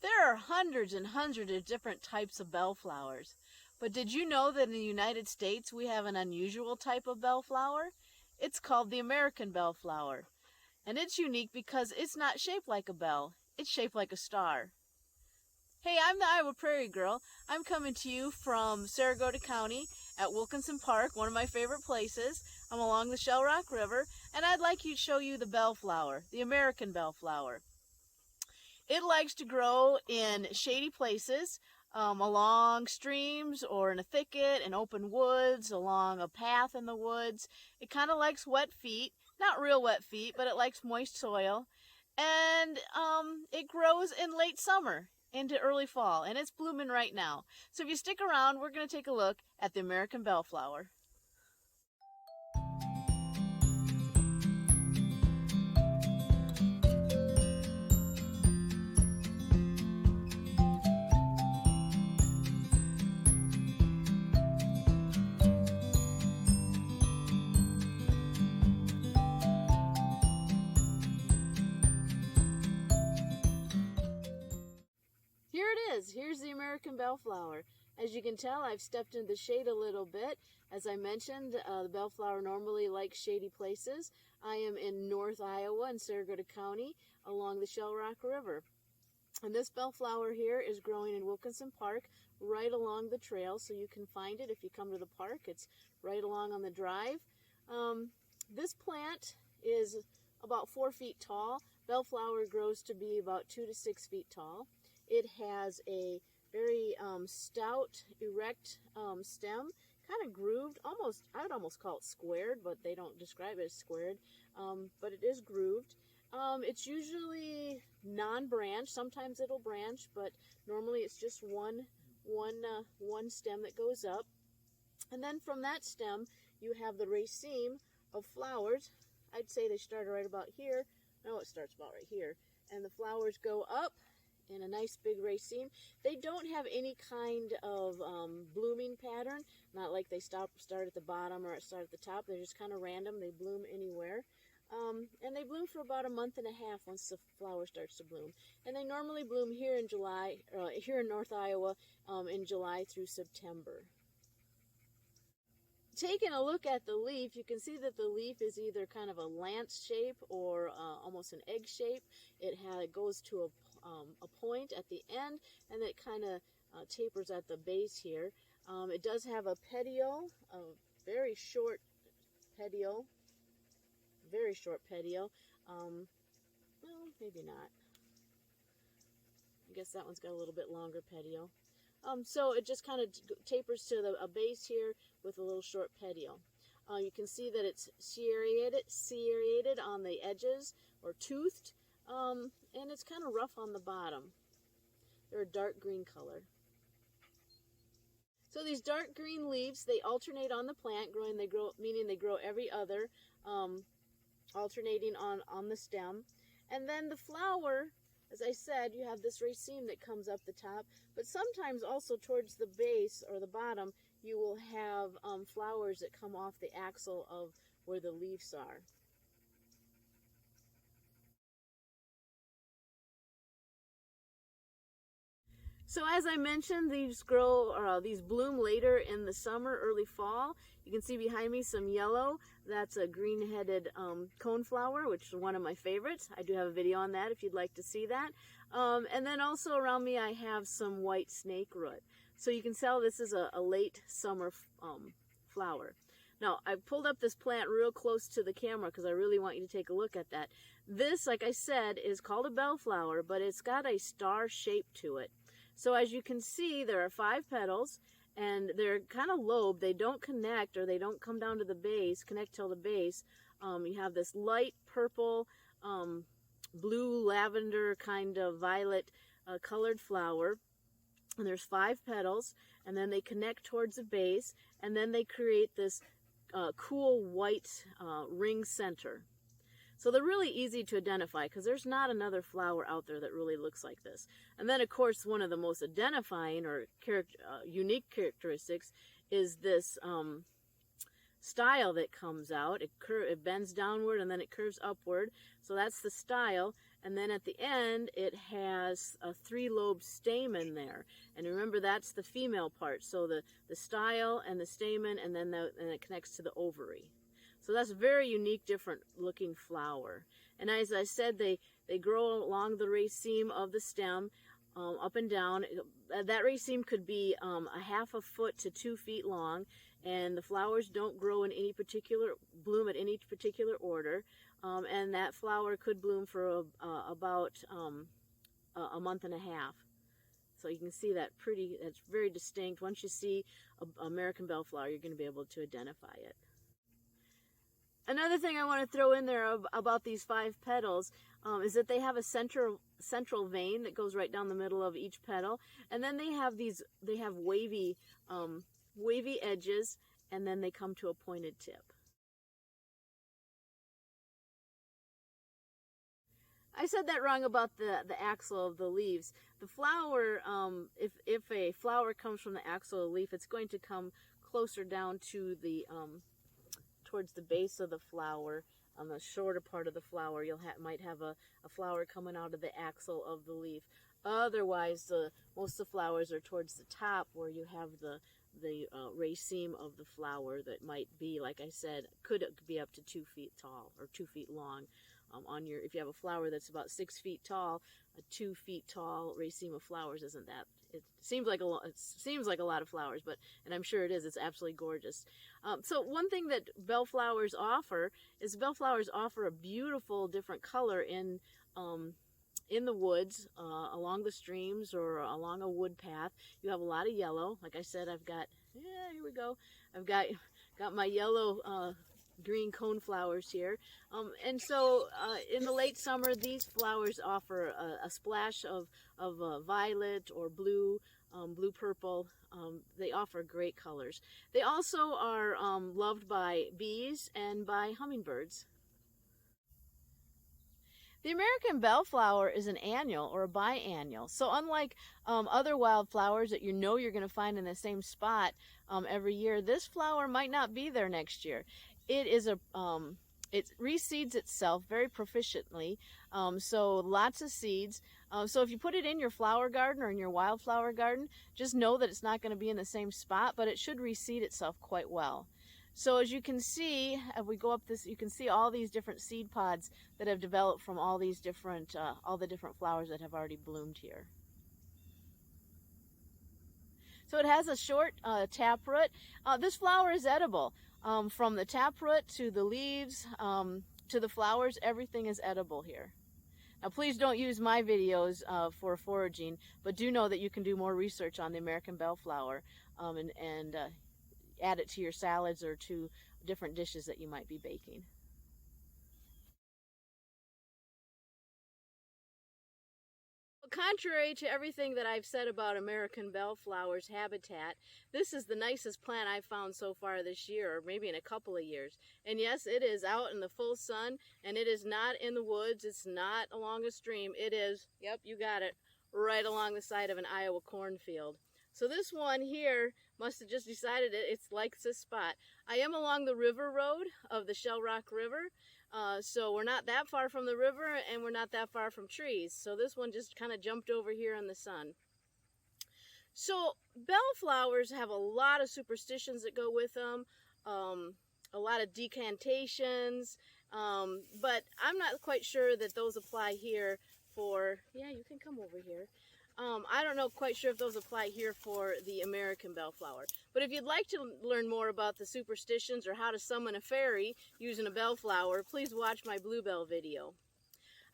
There are hundreds and hundreds of different types of bellflowers. But did you know that in the United States we have an unusual type of bellflower? It's called the American bellflower. And it's unique because it's not shaped like a bell. It's shaped like a star. Hey, I'm the Iowa Prairie Girl. I'm coming to you from Sarasota County at Wilkinson Park, one of my favorite places. I'm along the Shell Rock River, and I'd like to show you the bellflower, the American bellflower. It likes to grow in shady places, along streams or in a thicket, in open woods, along a path in the woods. It kind of likes wet feet, not real wet feet, but it likes moist soil. And it grows in late summer into early fall, and it's blooming right now. So if you stick around, we're going to take a look at the American bellflower. Here it is. Here's the American bellflower. As you can tell, I've stepped into the shade a little bit. As I mentioned, the bellflower normally likes shady places. I am in North Iowa in Sarasota County along the Shell Rock River. And this bellflower here is growing in Wilkinson Park right along the trail, so you can find it if you come to the park. It's right along on the drive. This plant is about 4 feet tall. Bellflower grows to be about 2 to 6 feet tall. It has a very stout, erect stem, kind of grooved, almost, I would almost call it squared, but they don't describe it as squared, but it is grooved. It's usually non-branch. Sometimes it'll branch, but normally it's just one stem that goes up. And then from that stem, you have the raceme of flowers. I'd say they start right about here. No, it starts about right here. And the flowers go up in a nice big raceme. They don't have any kind of blooming pattern, not like they start at the bottom or start at the top. They're just kind of random. They bloom anywhere. And they bloom for about a month and a half once the flower starts to bloom. And they normally bloom here in July, here in North Iowa, in July through September. Taking a look at the leaf, you can see that the leaf is either kind of a lance shape or almost an egg shape. It goes to a point at the end, and it kind of tapers at the base here. It does have a petiole, a very short petiole. Well, maybe not. I guess that one's got a little bit longer petiole. So it just kind of tapers to a base here with a little short petiole. You can see that it's serrated on the edges, or toothed, and it's kind of rough on the bottom. They're a dark green color. So these dark green leaves, they alternate on the plant, meaning they grow every other, alternating on the stem. And then the flower, as I said, you have this raceme that comes up the top, but sometimes also towards the base or the bottom, you will have flowers that come off the axil of where the leaves are. So as I mentioned, these bloom later in the summer, early fall. You can see behind me some yellow. That's a green-headed coneflower, which is one of my favorites. I do have a video on that if you'd like to see that. And then also around me I have some white snakeroot. So you can tell this is a late summer flower. Now, I pulled up this plant real close to the camera because I really want you to take a look at that. This, like I said, is called a bellflower, but it's got a star shape to it. So as you can see, there are 5 petals, and they're kind of lobed. They don't connect, or they don't come down to the base, connect till the base. You have this light purple, blue, lavender, kind of violet colored flower. And there's 5 petals, and then they connect towards the base, and then they create this cool white ring center. So they're really easy to identify because there's not another flower out there that really looks like this. And then, of course, one of the most identifying or unique characteristics is this style that comes out. It bends downward and then it curves upward. So that's the style. and then at the end it has a 3-lobed stamen there. And remember, that's the female part. So the style and the stamen, and then and it connects to the ovary. So that's a very unique, different looking flower. And as I said, they grow along the raceme of the stem, up and down. That raceme could be a half a foot to 2 feet long, and the flowers don't grow in any particular, bloom at any particular order. And that flower could bloom for about a month and a half. So you can see that that's very distinct. Once you see an American bellflower, you're going to be able to identify it. Another thing I want to throw in there about these 5 petals is that they have a central vein that goes right down the middle of each petal, and then they have wavy edges, and then they come to a pointed tip. I said that wrong about the axil of the leaves. The flower, if a flower comes from the axil of the leaf, it's going to come closer down to the towards the base of the flower. On the shorter part of the flower, you might have a flower coming out of the axil of the leaf. Otherwise, most of the flowers are towards the top, where you have the raceme of the flower that might be, like I said, could be up to 2 feet tall or 2 feet long. If you have a flower that's about 6 feet tall, a 2 feet tall raceme of flowers isn't that. It seems like a lot of flowers, and I'm sure it is. It's absolutely gorgeous. So one thing that bellflowers offer is a beautiful different color in the woods, along the streams or along a wood path. You have a lot of yellow. Like I said, here we go. I've got my yellow green cone flowers here. And so in the late summer, these flowers offer a splash of violet or blue, blue-purple. They offer great colors. They also are loved by bees and by hummingbirds. The American bellflower is an annual or a biannual. So unlike other wildflowers that you're going to find in the same spot every year, this flower might not be there next year. It reseeds itself very proficiently, so lots of seeds. So if you put it in your flower garden or in your wildflower garden, just know that it's not going to be in the same spot, but it should reseed itself quite well. So as you can see, if we go up this, you can see all these different seed pods that have developed from all the different flowers that have already bloomed here. So it has a short taproot. This flower is edible. From the taproot to the leaves to the flowers, everything is edible here. Now please don't use my videos for foraging, but do know that you can do more research on the American bellflower and add it to your salads or to different dishes that you might be baking. Contrary to everything that I've said about American bellflower's habitat, this is the nicest plant I've found so far this year, or maybe in a couple of years. And yes, it is out in the full sun, and it is not in the woods. It's not along a stream. It is, yep, you got it, right along the side of an Iowa cornfield. So this one here must have just decided it likes this spot. I am along the river road of the Shell Rock River, so we're not that far from the river, and we're not that far from trees. So this one just kind of jumped over here in the sun. So bellflowers have a lot of superstitions that go with them, a lot of decantations, but I'm not quite sure that those apply here for, yeah, you can come over here. I don't know quite sure if those apply here for the American bellflower. But if you'd like to learn more about the superstitions or how to summon a fairy using a bellflower, please watch my bluebell video.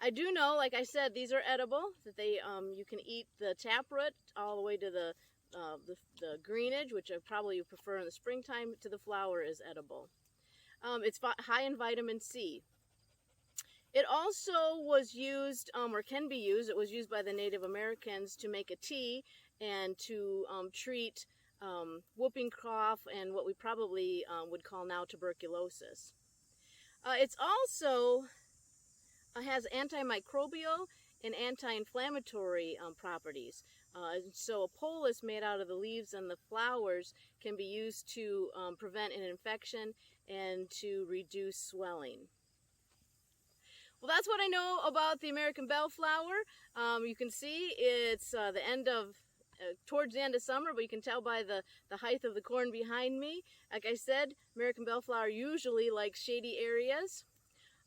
I do know, like I said, these are edible, that you can eat the taproot all the way to the greenage, which I probably prefer in the springtime, to the flower is edible. It's high in vitamin C. It also was used, or can be used, it was used by the Native Americans to make a tea and to treat whooping cough and what we probably would call now tuberculosis. It's also has antimicrobial and anti-inflammatory properties. So a poultice made out of the leaves and the flowers can be used to prevent an infection and to reduce swelling. Well, that's what I know about the American bellflower. You can see it's the end of, towards the end of summer, but you can tell by the height of the corn behind me. Like I said, American bellflower usually likes shady areas.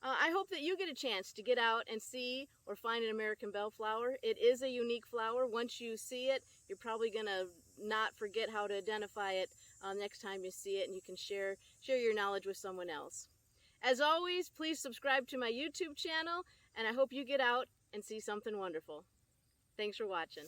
I hope that you get a chance to get out and see or find an American bellflower. It is a unique flower. Once you see it, you're probably going to not forget how to identify it next time you see it, and you can share your knowledge with someone else. As always, please subscribe to my YouTube channel, and I hope you get out and see something wonderful. Thanks for watching.